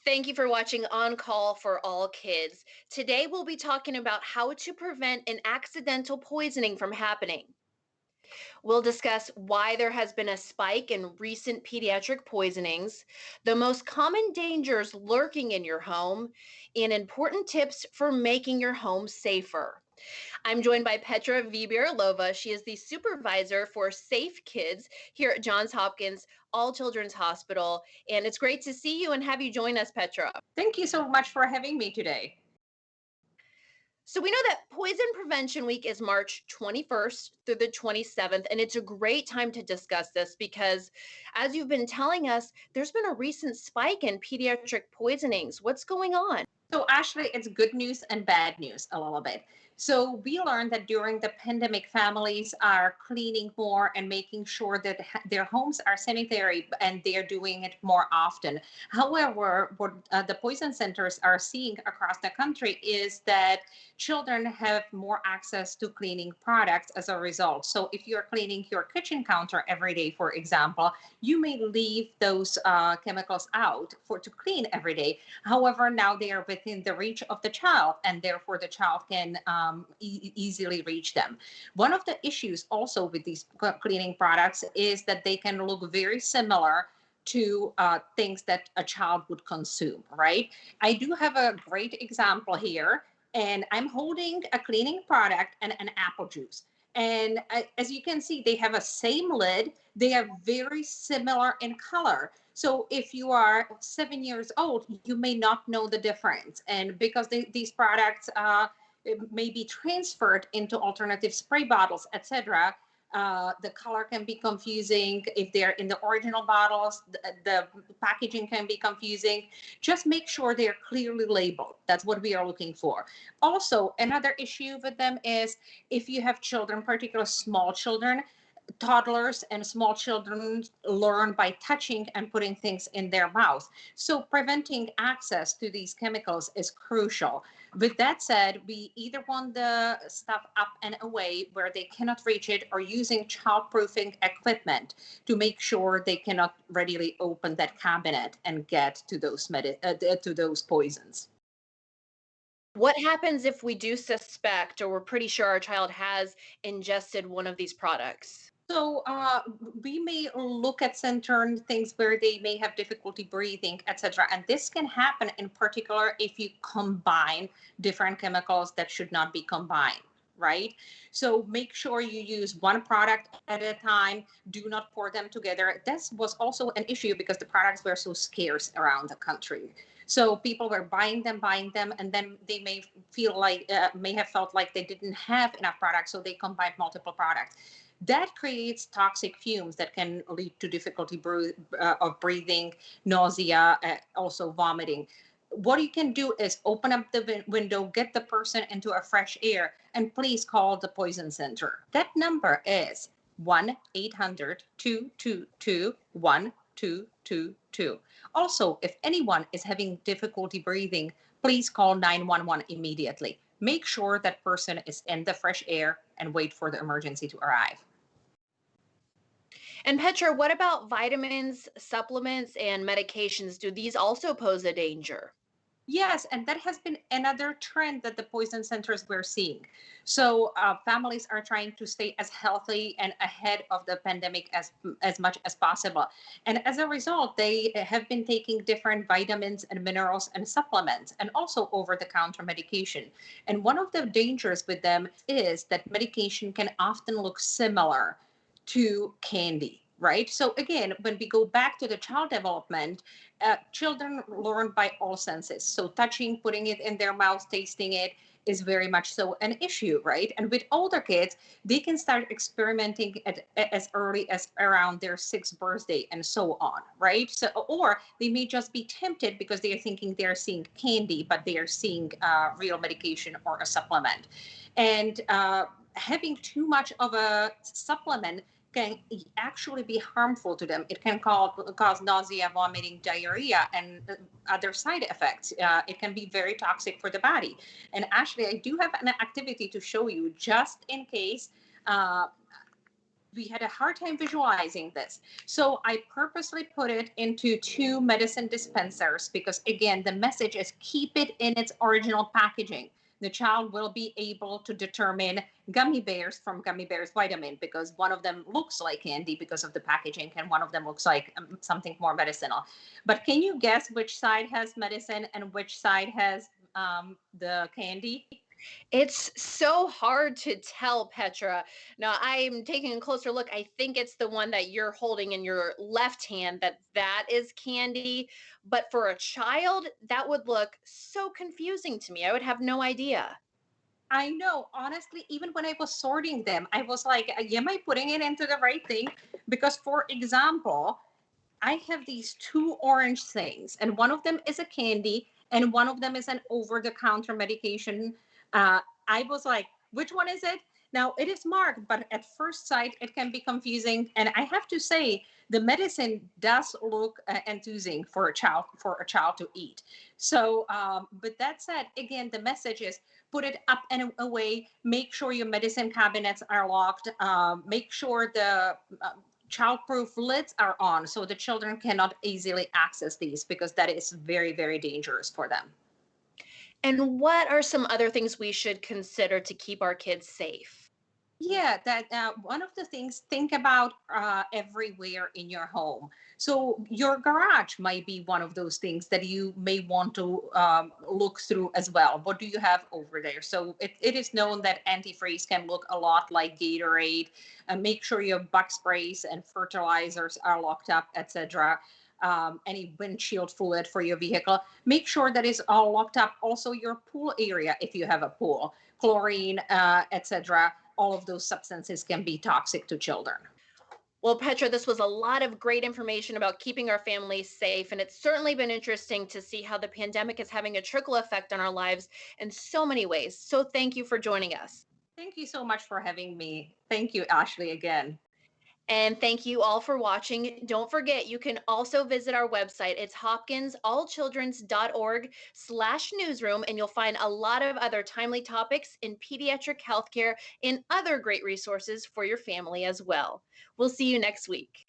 Thank you for watching On Call for All Kids. Today we'll be talking about how to prevent an accidental poisoning from happening. We'll discuss why there has been a spike in recent pediatric poisonings, the most common dangers lurking in your home, and important tips for making your home safer. I'm joined by Petra Vibiralova. She is the supervisor for Safe Kids here at Johns Hopkins All Children's Hospital. And it's great to see you and have you join us, Petra. Thank you so much for having me today. So we know that Poison Prevention Week is March 21st through the 27th, and it's a great time to discuss this because, as you've been telling us, there's been a recent spike in pediatric poisonings. What's going on? So, actually, it's good news and bad news a little bit. So, we learned that during the pandemic, families are cleaning more and making sure that their homes are sanitary and they're doing it more often. However, what the poison centers are seeing across the country is that children have more access to cleaning products as a result. So, if you're cleaning your kitchen counter every day, for example, you may leave those chemicals out to clean every day. However, now they are within the reach of the child, and therefore the child can easily reach them. One of the issues also with these cleaning products is that they can look very similar to things that a child would consume, right? I do have a great example here, and I'm holding a cleaning product and an apple juice. And as you can see, they have a same lid. They are very similar in color. So if you are 7 years old, you may not know the difference. And because these products may be transferred into alternative spray bottles, etc., the color can be confusing. If they're in the original bottles, the packaging can be confusing. Just make sure they're clearly labeled. That's what we are looking for. Also, another issue with them is if you have children, particularly small children, toddlers and small children learn by touching and putting things in their mouth. So preventing access to these chemicals is crucial. With that said, we either want the stuff up and away where they cannot reach it, or using child-proofing equipment to make sure they cannot readily open that cabinet and get to those poisons. What happens if we do suspect or we're pretty sure our child has ingested one of these products? So we may look at certain things where they may have difficulty breathing, etc. And this can happen in particular if you combine different chemicals that should not be combined, right? So make sure you use one product at a time. Do not pour them together. This was also an issue because the products were so scarce around the country. So people were buying them, and then they may have felt like they didn't have enough products, so they combined multiple products. That creates toxic fumes that can lead to difficulty of breathing, nausea, also vomiting. What you can do is open up the window, get the person into a fresh air, and please call the poison center. That number is 1-800-222-1222. Also, if anyone is having difficulty breathing, please call 911 immediately. Make sure that person is in the fresh air and wait for the emergency to arrive. And Petra, what about vitamins, supplements, and medications? Do these also pose a danger? Yes, and that has been another trend that the poison centers we're seeing. So families are trying to stay as healthy and ahead of the pandemic as much as possible. And as a result, they have been taking different vitamins and minerals and supplements, and also over-the-counter medication. And one of the dangers with them is that medication can often look similar to candy, right? So again, when we go back to the child development, children learn by all senses. So touching, putting it in their mouth, tasting it is very much so an issue, right? And with older kids, they can start experimenting as early as around their sixth birthday and so on, right? So, or they may just be tempted because they are thinking they're seeing candy, but they are seeing real medication or a supplement. And having too much of a supplement can actually be harmful to them. It can cause nausea, vomiting, diarrhea, and other side effects. It can be very toxic for the body. And actually, I do have an activity to show you just in case We had a hard time visualizing this. So I purposely put it into two medicine dispensers because, again, the message is keep it in its original packaging. The child will be able to determine gummy bears from gummy bears vitamin because one of them looks like candy because of the packaging and one of them looks like something more medicinal. But can you guess which side has medicine and which side has the candy? It's so hard to tell, Petra. Now, I'm taking a closer look. I think it's the one that you're holding in your left hand that is candy, but for a child, that would look so confusing to me. I would have no idea. I know, honestly, even when I was sorting them, I was like, am I putting it into the right thing? Because, for example, I have these two orange things, and one of them is a candy, and one of them is an over the counter medication. I was like, which one is it? Now it is marked, but at first sight, it can be confusing. And I have to say, the medicine does look enthusing for a child to eat. So, but that said, again, the message is put it up and away. Make sure your medicine cabinets are locked. Make sure the childproof lids are on so the children cannot easily access these because that is very, very dangerous for them. And what are some other things we should consider to keep our kids safe? Yeah, that one of the things, think about everywhere in your home. So your garage might be one of those things that you may want to look through as well. What do you have over there? So it is known that antifreeze can look a lot like Gatorade. Make sure your bug sprays and fertilizers are locked up, etc. Any windshield fluid for your vehicle, make sure that is all locked up. Also, your pool area, if you have a pool, chlorine, etc. All of those substances can be toxic to children. Well, Petra, this was a lot of great information about keeping our families safe. And it's certainly been interesting to see how the pandemic is having a trickle effect on our lives in so many ways. So thank you for joining us. Thank you so much for having me. Thank you, Ashley, again. And thank you all for watching. Don't forget, you can also visit our website. It's hopkinsallchildrens.org/newsroom, and you'll find a lot of other timely topics in pediatric healthcare and other great resources for your family as well. We'll see you next week.